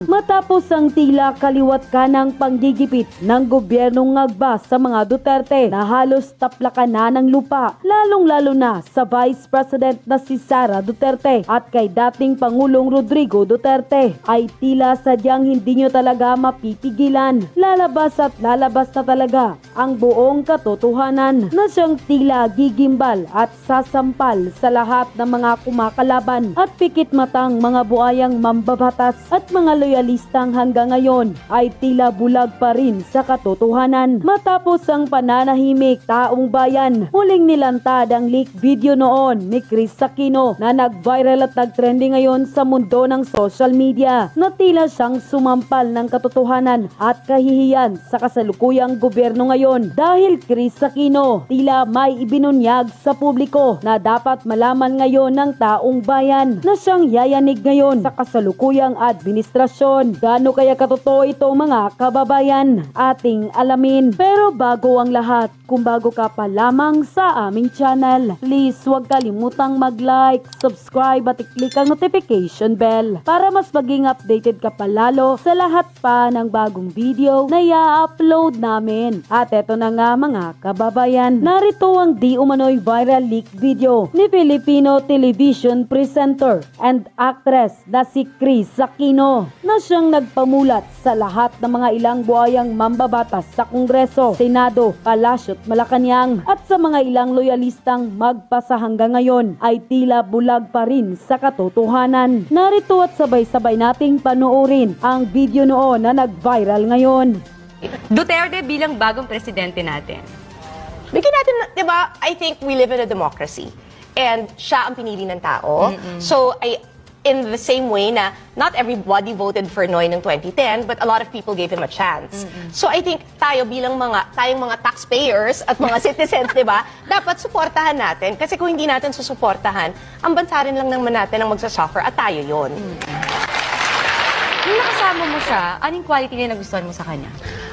Matapos ang tila kaliwat kanang panggigipit ng gobyernong ngagba sa mga Duterte na halos taplakan na ng lupa, lalong-lalo na sa Vice President na si Sara Duterte at kay dating Pangulong Rodrigo Duterte, ay tila sadyang hindi nyo talaga mapipigilan. Lalabas at lalabas na talaga ang buong katotohanan na siyang tila gigimbal at sasampal sa lahat ng mga kumakalaban at pikit matang mga buayang mambabatas at mga loyalistang hanggang ngayon ay tila bulag pa rin sa katotohanan. Matapos ang pananahimik, taong bayan huling nilantad ang leak video noon ni Chris Aquino na nag-viral at nag-trending ngayon sa mundo ng social media na tila siyang sumampal ng katotohanan at kahihiyan sa kasalukuyang gobyerno ngayon dahil Chris Aquino tila may ibinunyag sa publiko na dapat malaman ngayon ng taong bayan na siyang yayanig ngayon sa kasalukuyang administrasyon. Gaano kaya katotoo ito mga kababayan? Ating alamin. Pero bago ang lahat, kung bago ka pa lamang sa aming channel, please huwag kalimutang mag-like, subscribe at i-click ang notification bell para mas maging updated ka pa lalo sa lahat pa ng bagong video na i-upload namin. At eto na nga mga kababayan, narito ang di umano'y viral leak video ni Filipino television presenter and actress na si Chris Aquino na siyang nagpamulat sa lahat ng mga ilang buhayang mambabatas sa Kongreso, Senado, Palasyo at Malacanang at sa mga ilang loyalistang magpasa hanggang ngayon ay tila bulag pa rin sa katotohanan. Narito at sabay-sabay nating panoorin ang video noon na nag-viral ngayon. Duterte bilang bagong presidente natin. Bigyan natin, di ba, I think we live in a democracy. And siya ang pinili ng tao. So, in the same way na not everybody voted for Noy ng 2010, but a lot of people gave him a chance. So I think tayong mga taxpayers at mga citizens, di ba, dapat suportahan natin. Kasi kung hindi natin susuportahan, ang bansa rin lang naman natin ang magsasuffer at tayo yon. Nung nakasama mo siya, anong quality na nagustuhan mo sa kanya?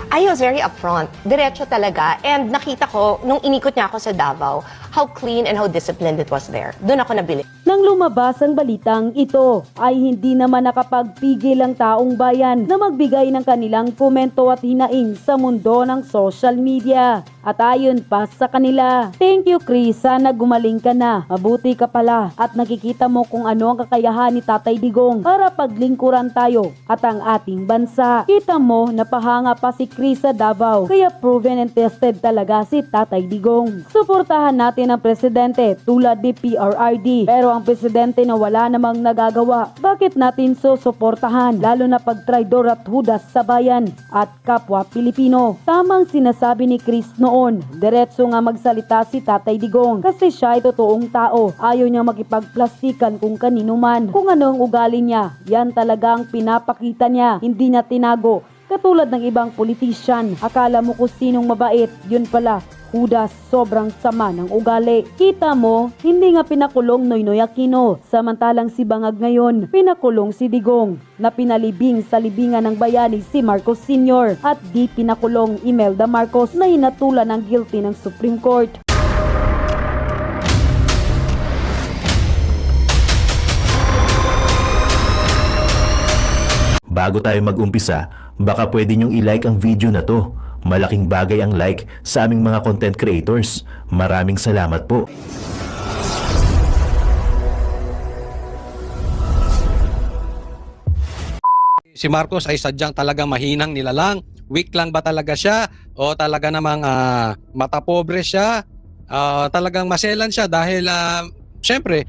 I was very upfront. Diretso talaga. And nakita ko, nung inikot niya ako sa Davao, how clean and how disciplined it was there. Doon ako nabili. Nang lumabas ang balitang ito, ay hindi naman nakapagpigil ang taong bayan na magbigay ng kanilang komento at hinaing sa mundo ng social media. At ayon pa sa kanila, "Thank you Chris, sana gumaling ka na. Mabuti ka pala at nakikita mo kung ano ang kakayahan ni Tatay Digong para paglingkuran tayo at ang ating bansa. Kita mo, napahanga pa si Chris sa Davao, kaya proven and tested talaga si Tatay Digong. Suportahan natin ang presidente tulad ni PRRD, pero ang presidente na wala namang nagagawa, bakit natin susuportahan? Lalo na pag traidor at hudas sa bayan at kapwa Pilipino." Tamang sinasabi ni Chris noon, diretso nga magsalita si Tatay Digong kasi siya ay totoong tao. Ayaw niya makipagplastikan kung kanino man. Kung ano ang ugali niya, yan talaga ang pinapakita niya, hindi niya tinago. Katulad ng ibang politician, akala mo kung sinong mabait, yun pala hudas, sobrang sama ng ugali. Kita mo, hindi nga pinakulong Noynoy Aquino, samantalang si Bangag ngayon, pinakulong si Digong, na pinalibing sa libingan ng bayani si Marcos Sr. at di pinakulong Imelda Marcos na hinatulan ng guilty ng Supreme Court. Bago tayo mag-umpisa, baka pwede nyong i-like ang video na to. Malaking bagay ang like sa aming mga content creators. Maraming salamat po. Si Marcos ay sadyang talagang mahinang nilalang. Weak lang ba talaga siya? O talaga namang mata pobre siya? Talagang maselan siya dahil syempre,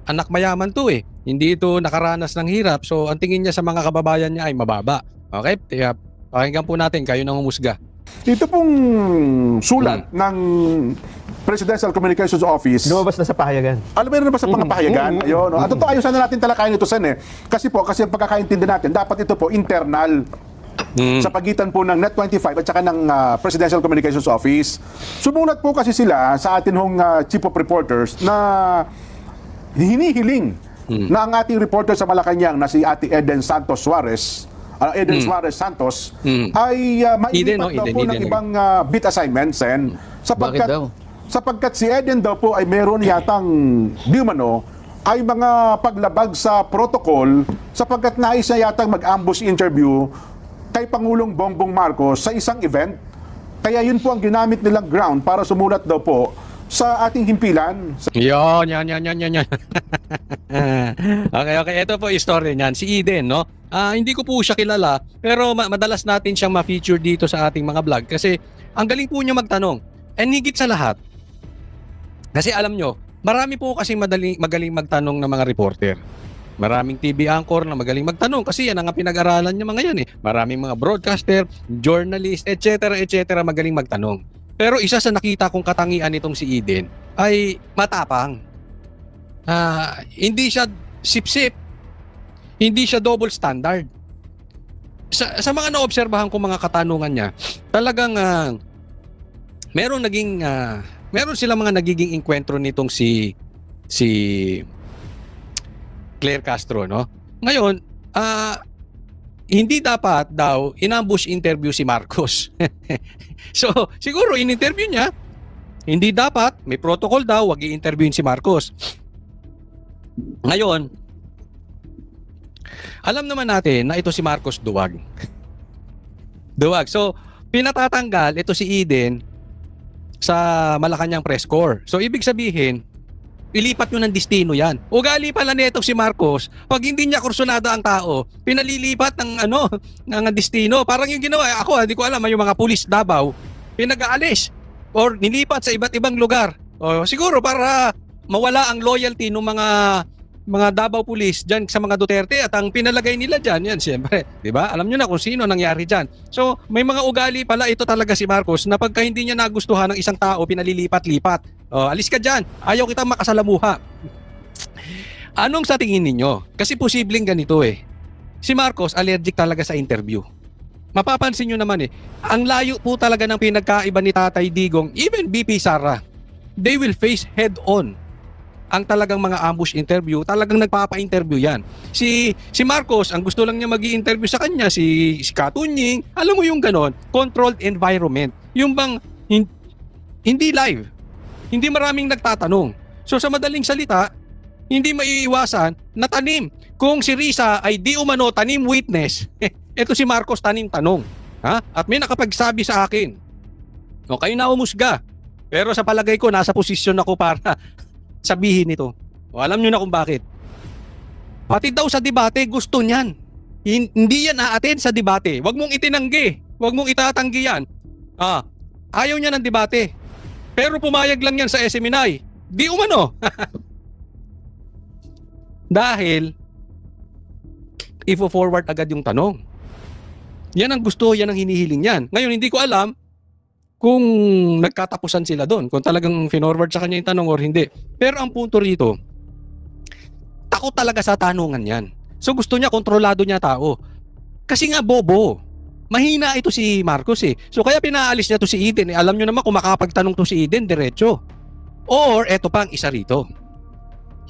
anak mayaman to eh. Hindi ito nakaranas ng hirap. So ang tingin niya sa mga kababayan niya ay mababa. Okay? Kaya pakinggan po natin, kayo nang humusga. Ito pong sulat ng Presidential Communications Office. Lumabas na sa pahayagan. Alam mo na ba sa mga pahayagan? Ayun, no? At ito ayos na natin talakayin ito, Sen, eh. Kasi ang pagkakaintindi natin, dapat ito po internal sa pagitan po ng Net25 at saka ng Presidential Communications Office. Sumulat po kasi sila sa atin hong Chief of Reporters na hinihiling na ang ating reporter sa Malacanang na si Ate Eden Santos Suarez, Eden Suarez Santos, ay mailipat daw po ng ibang beat assignments, sapagkat si Eden daw po ay meron yatang di umano ay mga paglabag sa protocol sapagkat nais na yatang mag-ambush interview kay Pangulong Bongbong Marcos sa isang event. Kaya yun po ang ginamit nilang ground para sumulat daw po sa ating himpilan. Yan. Okay. Ito po istorya niyan. Si Eden, no? Hindi ko po siya kilala, pero madalas natin siyang ma-feature dito sa ating mga vlog kasi ang galing po niya magtanong. And higit sa lahat, kasi alam nyo, marami po kasi magaling magtanong ng mga reporter. Maraming TV anchor na magaling magtanong kasi yan ang pinag-aralan niya mga yan eh. Maraming mga broadcaster, journalist, etc. magaling magtanong. Pero isa sa nakita kong katangian nitong si Eden ay matapang. Hindi siya sip-sip. Hindi siya double standard. Sa mga naobserbahan ko mga katanungan niya, talagang meron silang mga nagiging enkwentro nitong si Claire Castro, no? Ngayon, hindi dapat daw inambush interview si Marcos. So, siguro in-interview niya, hindi dapat, may protocol daw, wag i-interviewin si Marcos. Ngayon, alam naman natin na ito si Marcos duwag. Duwag. So, pinatatanggal ito si Eden sa Malacanang press corps. So, ibig sabihin, ilipat nyo ng destino yan. Ugali pala nito si Marcos, pag hindi niya kursunada ang tao, pinalilipat ng destino. Parang yung ginawa, ako hindi ko alam, yung mga pulis Davao, pinag-aalis or nilipat sa iba't ibang lugar. O, siguro para mawala ang loyalty ng mga Davao police diyan sa mga Duterte at ang pinalagay nila diyan, yan siyempre, 'di ba? Alam niyo na kung sino nangyari diyan. So, may mga ugali pala ito talaga si Marcos na pagka hindi niya nagustuhan ng isang tao, pinalilipat-lipat. Alis ka dyan. Ayaw kitang makasalamuha. Anong sa tingin ninyo? Kasi posibleng ganito eh. Si Marcos allergic talaga sa interview. Mapapansin nyo naman eh. Ang layo po talaga ng pinagkaiba ni Tatay Digong, even BP Sara. They will face head-on ang talagang mga ambush interview. Talagang nagpapa-interview yan. Si Marcos, ang gusto lang niya magi-interview sa kanya, si Katunying, alam mo yung ganon, controlled environment. Yung bang hindi live. Hindi maraming nagtatanong. So sa madaling salita, hindi maiiwasan na tanim. Kung si Risa ay di umano tanim witness, ito si Marcos tanim tanong. Ha? At may nakapagsabi sa akin, kayo na umusga. Pero sa palagay ko, nasa posisyon ako para sabihin ito. Alam nyo na kung bakit. Pati daw sa debate, gusto niyan. Hindi yan aaten sa debate. Huwag mong itinanggi. Huwag mong itatanggi yan. Ayaw niya ng debate. Pero pumayag lang yan sa SMNI. Di umano. Dahil, ifo-forward agad yung tanong. Yan ang gusto, yan ang hinihiling yan. Ngayon, hindi ko alam kung nagkatapusan sila doon. Kung talagang finorward sa kanya yung tanong or hindi. Pero ang punto rito, takot talaga sa tanungan yan. So gusto niya, kontrolado niya tao. Kasi nga bobo. Mahina ito si Marcos eh. So kaya pinaalis niya to si Eden. Alam nyo naman kung makapagtanong to si Eden, diretso. Or eto pang isa rito.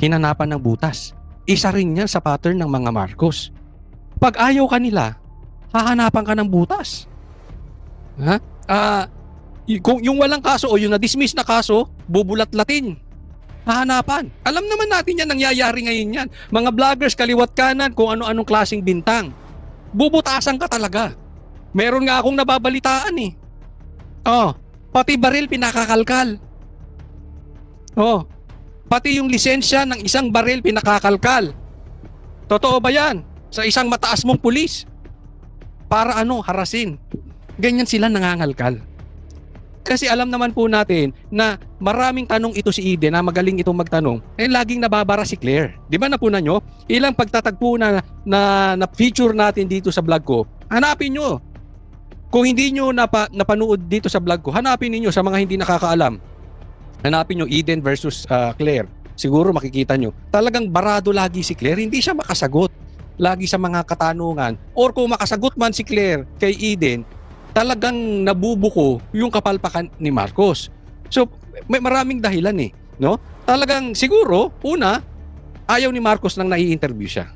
Hinanapan ng butas. Isa rin yan sa pattern ng mga Marcos. Pag ayaw ka nila, hahanapan ka ng butas. Ha? Yung walang kaso o yung na-dismiss na kaso, bubulat-latin. Hahanapan. Alam naman natin yan, nangyayari ngayon yan. Mga vloggers, kaliwat kanan, kung ano-anong klaseng bintang. Bubutasan ka talaga. Meron nga akong nababalitaan eh. Pati baril pinakakalkal. Pati yung lisensya ng isang baril pinakakalkal. Totoo ba yan? Sa isang mataas mong pulis. Para harasin. Ganyan sila nangangalkal. Kasi alam naman po natin na maraming tanong ito si Eden na magaling itong magtanong. Laging nababara si Claire. Di ba napunan nyo? Ilang pagtatagpo na feature natin dito sa vlog ko. Hanapin nyo. Kung hindi nyo napanood dito sa vlog ko, hanapin niyo sa mga hindi nakakaalam. Hanapin nyo Eden versus Claire. Siguro makikita nyo. Talagang barado lagi si Claire. Hindi siya makasagot lagi sa mga katanungan. Or kung makasagot man si Claire kay Eden, talagang nabubuko yung kapalpakan ni Marcos. So, may maraming dahilan eh. No? Talagang siguro, una, ayaw ni Marcos nang nai-interview siya.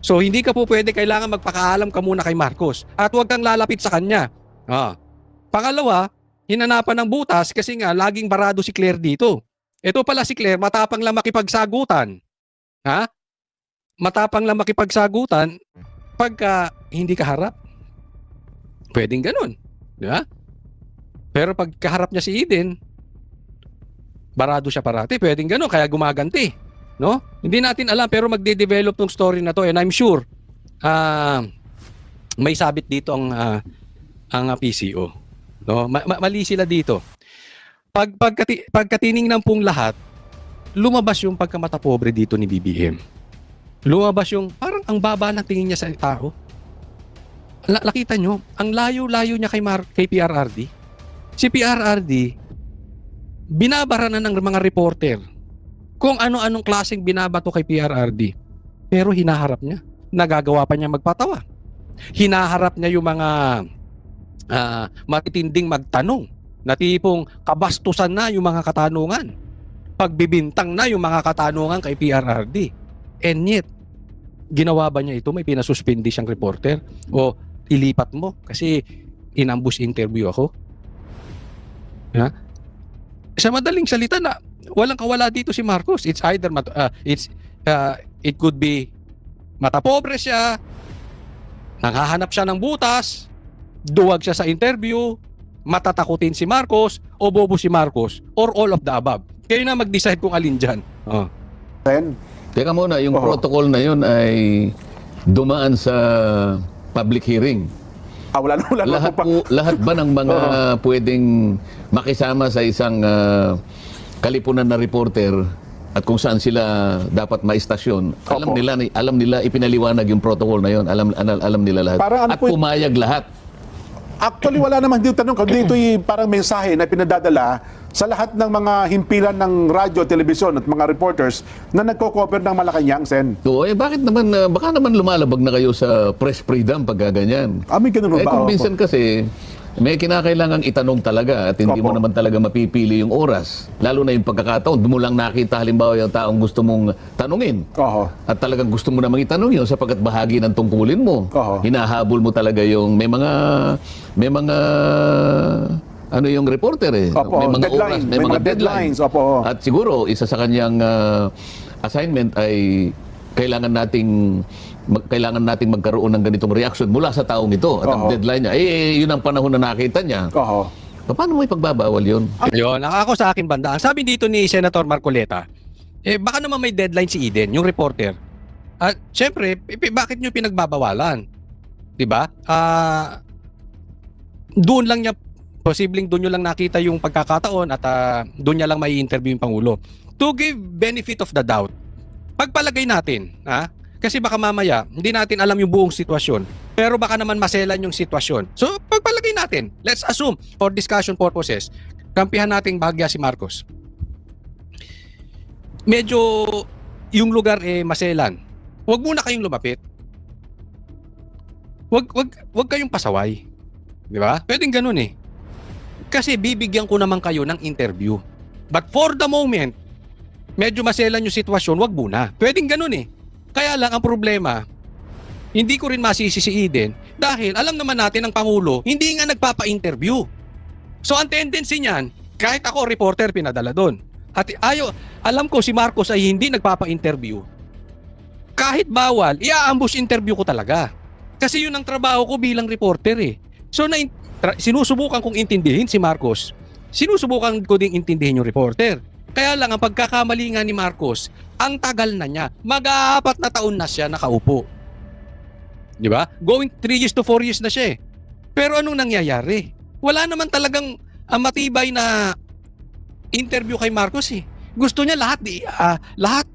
So, hindi ka po pwede, kailangan magpakaalam ka muna kay Marcos. At huwag kang lalapit sa kanya. Pangalawa, hinanapan ng butas kasi nga laging barado si Claire dito. Ito pala si Claire, matapang lang makipagsagutan. Ha? Matapang lang makipagsagutan pagka hindi kaharap. Pwedeng ganun. Di ba? Pero pag kaharap niya si Eden, barado siya parati. Pwedeng ganun, kaya gumaganti. No? Hindi natin alam, pero magde-develop tong story na to. And I'm sure, may sabit dito ang PCO. No? Mali sila dito. Pagkatiningnan pong lahat, lumabas yung pagkamatapobre dito ni BBM. Lumabas yung parang ang baba ng tingin niya sa tao. Nakita nyo, ang layo-layo niya kay PRRD. Si PRRD, binabara na ng mga reporter kung ano-anong klaseng binabato kay PRRD. Pero hinaharap niya. Nagagawa pa niya magpatawa. Hinaharap niya yung mga matitinding magtanong na tipong kabastusan na yung mga katanungan. Pagbibintang na yung mga katanungan kay PRRD. And yet, ginawa ba niya ito? May pinasuspindi siyang reporter? O ilipat mo kasi in-ambush interview ako? Ha? Sa madaling salita na walang kawala dito si Marcos. It's either it could be matapobre siya, nanghahanap siya ng butas, duwag siya sa interview, matatakutin si Marcos, o bobo si Marcos, or all of the above. Kayo na mag-decide kung alin dyan. Oh. Sen, Teka muna, yung Oo. protocol na yun ay dumaan sa public hearing. wala na Lahat, po pa. lahat ba ng mga pwedeng makisama sa isang kalipunan na reporter at kung saan sila dapat maistasyon, Opo. alam nila ipinaliwanag yung protocol na yun. Alam nila lahat. Parang ano at po- pumayag lahat. Actually, wala namang dito tanong. Kundi ito'y parang mensahe na pinadadala sa lahat ng mga himpilan ng radyo, telebisyon at mga reporters na nagko-cover ng Malacanang, Sen. So, bakit naman, baka naman lumalabag na kayo sa press freedom pag ganyan. May ganun ba? Kung Opo. minsan kasi, may kinakailangang itanong talaga at hindi mo Opo. naman talaga mapipili yung oras. Lalo na yung pagkakataon, doon mo lang nakita halimbawa yung taong gusto mong tanungin. Oho. At talagang gusto mo namang itanong yun sapagkat bahagi ng tungkulin mo. Oho. Hinahabol mo talaga yung may mga ano yung reporter eh. Opo, May mga deadline. oras, May mga deadlines, opo. At siguro isa sa kanyang assignment ay kailangan nating magkaroon ng ganitong reaction mula sa taong ito. At ang Oho. deadline niya, yun ang panahon na nakita niya. Oho. Paano mo ipagbabawal yun? Yun, ako sa akin banda. Ang sabi dito ni Senator Marcoleta, baka naman may deadline si Eden, yung reporter. At syempre, bakit nyo pinagbabawalan? 'Di ba? Doon lang niya, posibleng doon nyo lang nakita yung pagkakataon at doon niya lang may interview yung Pangulo. To give benefit of the doubt, pagpalagay natin, kasi baka mamaya, hindi natin alam yung buong sitwasyon. Pero baka naman maselan yung sitwasyon. So, pagpalagay natin, let's assume, for discussion purposes, kampihan nating bahagya si Marcos. Medyo yung lugar maselan. Huwag muna kayong lumapit. Huwag kayong pasaway. Di ba? Pwedeng ganun eh. Kasi bibigyan ko naman kayo ng interview. But for the moment, medyo maselan yung sitwasyon, wag muna. Pwedeng ganun eh. Kaya lang ang problema, hindi ko rin masisi si Eden dahil alam naman natin ang Pangulo, hindi nga nagpapa-interview. So ang tendency niyan, kahit ako reporter pinadala doon. At alam ko si Marcos ay hindi nagpapa-interview. Kahit bawal, i-ambush interview ko talaga. Kasi yun ang trabaho ko bilang reporter eh. So sinusubukan kong intindihin si Marcos. Sinusubukan ko ding intindihin yung reporter. Kaya lang ang pagkakamali nga ni Marcos, ang tagal na niya. Mag-4 na taon na siya nakaupo. Di ba? Going 3 years to 4 years na siya eh. Pero anong nangyayari? Wala naman talagang matibay na interview kay Marcos eh. Gusto niya lahat.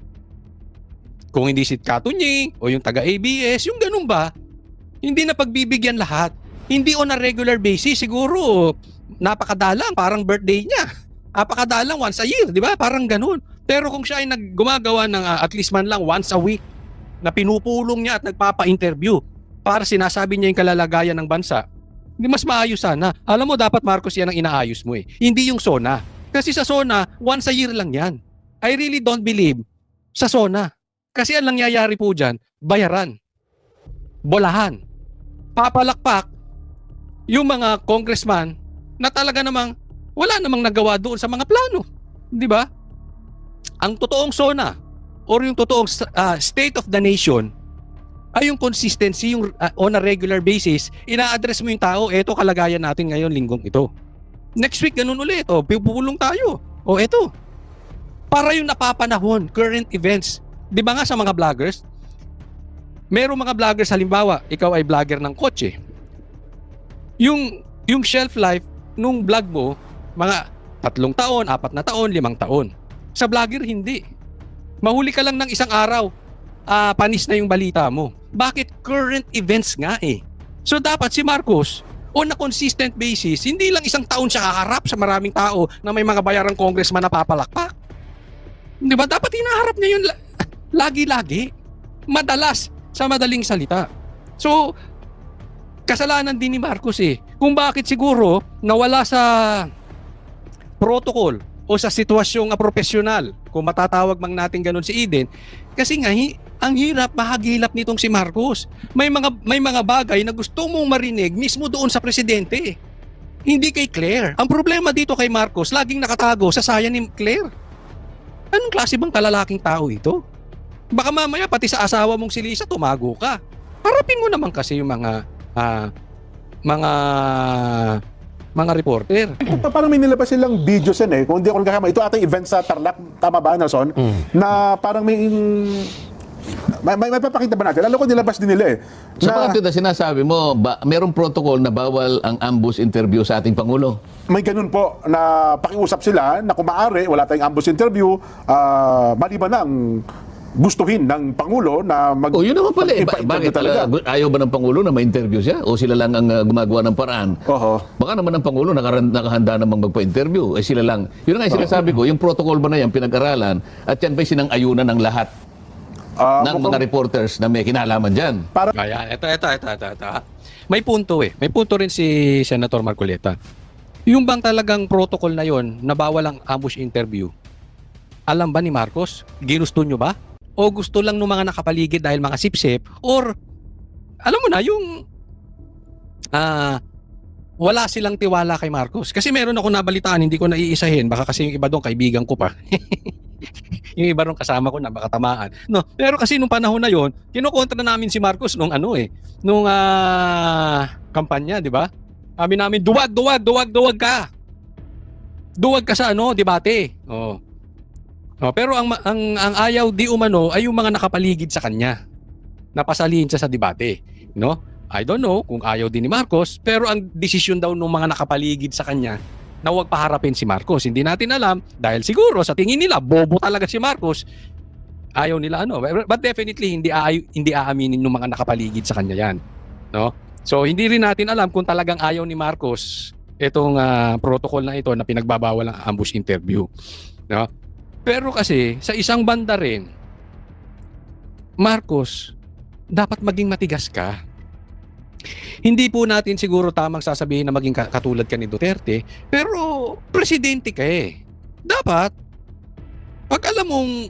Kung hindi si Katunying o yung taga-ABS, yung ganun ba? Hindi na pagbibigyan lahat. Hindi on a regular basis. Siguro, napakadalang. Parang birthday niya. Napakadalang once a year. Di ba? Parang ganun. Pero kung siya ay gumagawa ng at least man lang once a week na pinupulong niya at nagpapa-interview para sinasabi niya yung kalalagayan ng bansa, hindi mas maayos sana. Alam mo, dapat Marcos yan ang inaayos mo eh. Hindi yung SONA. Kasi sa SONA, once a year lang yan. I really don't believe sa SONA. Kasi ang nangyayari po dyan, bayaran. Bolahan. Papalakpak yung mga congressman na talaga namang wala namang nagawa doon sa mga plano. Di ba? Ang totoong SONA, or yung totoong state of the nation ay yung consistency, yung on a regular basis, ina-address mo yung tao, eto kalagayan natin ngayon linggong ito. Next week, ganun ulit, pupulong tayo. Eto. Para yung napapanahon, current events. Di ba nga sa mga vloggers, merong mga vloggers, halimbawa, ikaw ay vlogger ng kotse. Yung shelf life nung vlog mo, mga 3 taon, 4 na taon, 5 taon. Sa vlogger, hindi. Mahuli ka lang ng isang araw, panis na yung balita mo. Bakit? Current events nga eh. So dapat si Marcos, on a consistent basis, hindi lang isang taon siya haharap sa maraming tao na may mga bayarang congressman na papalakpak. Di ba? Dapat hinaharap niya yun lagi-lagi. Madalas, sa madaling salita. So, kasalanan din ni Marcos eh. Kung bakit siguro nawala sa protocol o sa sitwasyong profesional, kung matatawag mang natin ganun si Eden, kasi nga ang hirap mahagilap nitong si Marcos. May mga bagay na gusto mong marinig mismo doon sa presidente. Hindi kay Claire. Ang problema dito kay Marcos, laging nakatago sa saya ni Claire. Anong klase bang kalalaking tao ito? Baka mamaya pati sa asawa mong si Lisa tumago ka. Harapin mo naman kasi yung mga reporter. Parang may nilabas silang videos yan eh. Kung hindi ako nagkakama, ito atang event sa Tarlac, tama ba, Nelson? Na parang may papakita ba natin? Alam ko nilabas din nila eh. Sa pagkatid na sinasabi mo, merong protocol na bawal ang ambush interview sa ating Pangulo? May ganun po na pakiusap sila na kung maaari, wala tayong ambush interview, maliban na ang gustuhin ng Pangulo na Yun naman pala eh. mag-interview Bakit ayaw ba ng Pangulo na ma-interview siya? O sila lang ang gumagawa ng paraan? Baka naman ang Pangulo nakahanda namang magpa-interview. Sila lang. Yun nga yung sinasabi ko, yung protocol ba na yan pinag-aralan at yan ba'y sinang-ayunan ng lahat ng mga reporters na may kinalaman dyan? Ayan, ito. May punto eh. May punto rin si Senator Marcoleta. Yung bang talagang protocol na yon na bawal ang ambush interview, alam ba ni Marcos? Ginusto nyo ba? O gusto lang ng mga nakapaligid dahil mga sip-sip? Or, alam mo na, yung wala silang tiwala kay Marcos. Kasi meron ako nabalitaan, hindi ko naiisahin. Baka kasi yung iba doon, kaibigan ko pa. Yung iba doon kasama ko na, baka tamaan. No, pero kasi nung panahon na yon, kinukontra namin si Marcos nung kampanya, di ba? Sabi namin, duwag ka. Duwag ka sa debate. Pero ang ayaw di umano ay yung mga nakapaligid sa kanya. Napasalihin siya sa debate, no? I don't know kung ayaw din ni Marcos, pero ang desisyon daw ng mga nakapaligid sa kanya na huwag paharapin si Marcos. Hindi natin alam dahil siguro sa tingin nila bobo talaga si Marcos. Ayaw nila but definitely hindi aaminin ng mga nakapaligid sa kanya 'yan, no? So hindi rin natin alam kung talagang ayaw ni Marcos itong protocol na ito na pinagbabawal ang ambush interview, no? Pero kasi sa isang banda rin, Marcos, dapat maging matigas ka. Hindi po natin siguro tamang sasabihin na maging katulad ka ni Duterte, pero presidente ka eh. Dapat, pag alam mong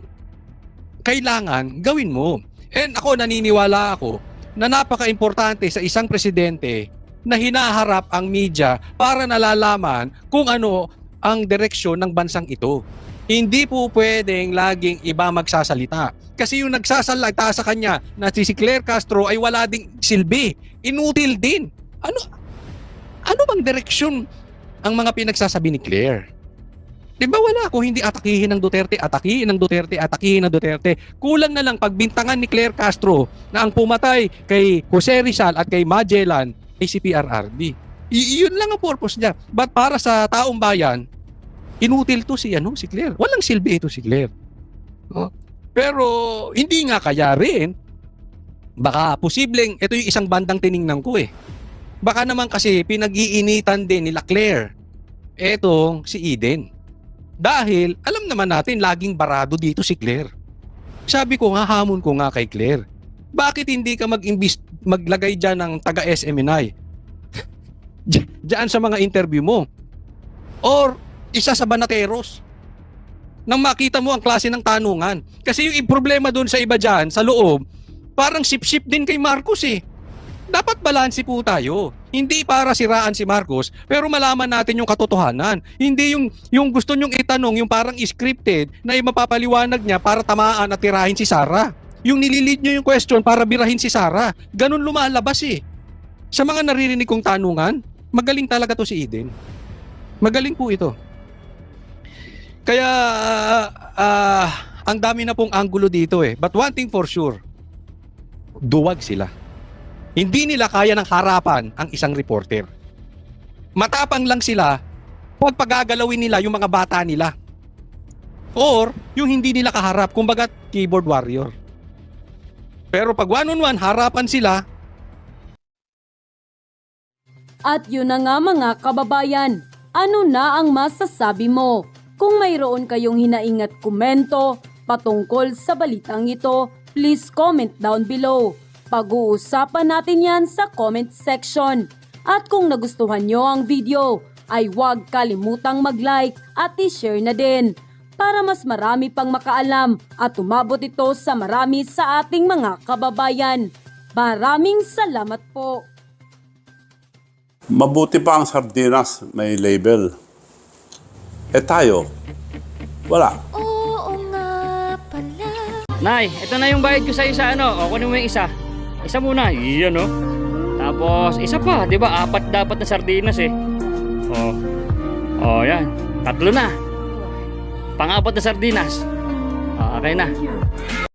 kailangan, gawin mo. And ako, naniniwala ako na napaka-importante sa isang presidente na hinaharap ang media para nalalaman kung ano ang direksyon ng bansang ito. Hindi po pwedeng laging iba magsasalita. Kasi yung nagsasalita sa kanya na si Claire Castro ay wala ding silbi. Inutil din. Ano bang direksyon ang mga pinagsasabi ni Claire? Diba wala? Kung hindi atakihin ng Duterte, atakihin ng Duterte. Kulang na lang pagbintangan ni Claire Castro na ang pumatay kay Jose Rizal at kay Magellan ay si PRRD. Iyon lang ang purpose niya. But para sa taong bayan, inutil to si Claire. Walang silbi ito si Claire. Pero hindi nga kaya rin. Baka posibleng ito yung isang bandang tiningnan ko eh. Baka naman kasi pinag-iinitan din nila Claire etong si Eden. Dahil alam naman natin laging barado dito si Claire. Sabi ko nga, hamon ko nga kay Claire. Bakit hindi ka maglagay dyan ng taga-SMNI? Diyan sa mga interview mo. Or isa sa banateros. Nang makita mo ang klase ng tanungan. Kasi yung problema doon sa iba dyan, sa loob, parang sip-sip din kay Marcos eh. Dapat balanse po tayo. Hindi para siraan si Marcos, pero malaman natin yung katotohanan. Hindi yung gusto nyong itanong, yung parang scripted na mapapaliwanag niya para tamaan at tirahin si Sara. Yung nililid nyo yung question para birahin si Sara. Ganun lumalabas eh. Sa mga naririnig kong tanungan, magaling talaga to si Eden. Magaling po ito. Kaya, ang dami na pong anggulo dito eh. But one thing for sure, duwag sila. Hindi nila kaya ng harapan ang isang reporter. Matapang lang sila pag pagagalawin nila yung mga bata nila. Or yung hindi nila kaharap, kumbaga keyboard warrior. Pero pag one-on-one, harapan sila. At yun na nga mga kababayan, ano na ang masasabi mo? Kung mayroon kayong hinaing at komento patungkol sa balitang ito, please comment down below. Pag-uusapan natin yan sa comment section. At kung nagustuhan nyo ang video, ay huwag kalimutang mag-like at i-share na din para mas marami pang makaalam at umabot ito sa marami sa ating mga kababayan. Maraming salamat po. Mabuti pa ang sardinas may label. Eh tayo, wala. Nay, ito na yung bayad ko sa isa, ano? O, kunin mo yung isa. Isa muna, iyan, no? Tapos, isa pa, di ba? 4 dapat na sardinas, eh. Yan. 3 na. Pang-4 na sardinas. Okay na.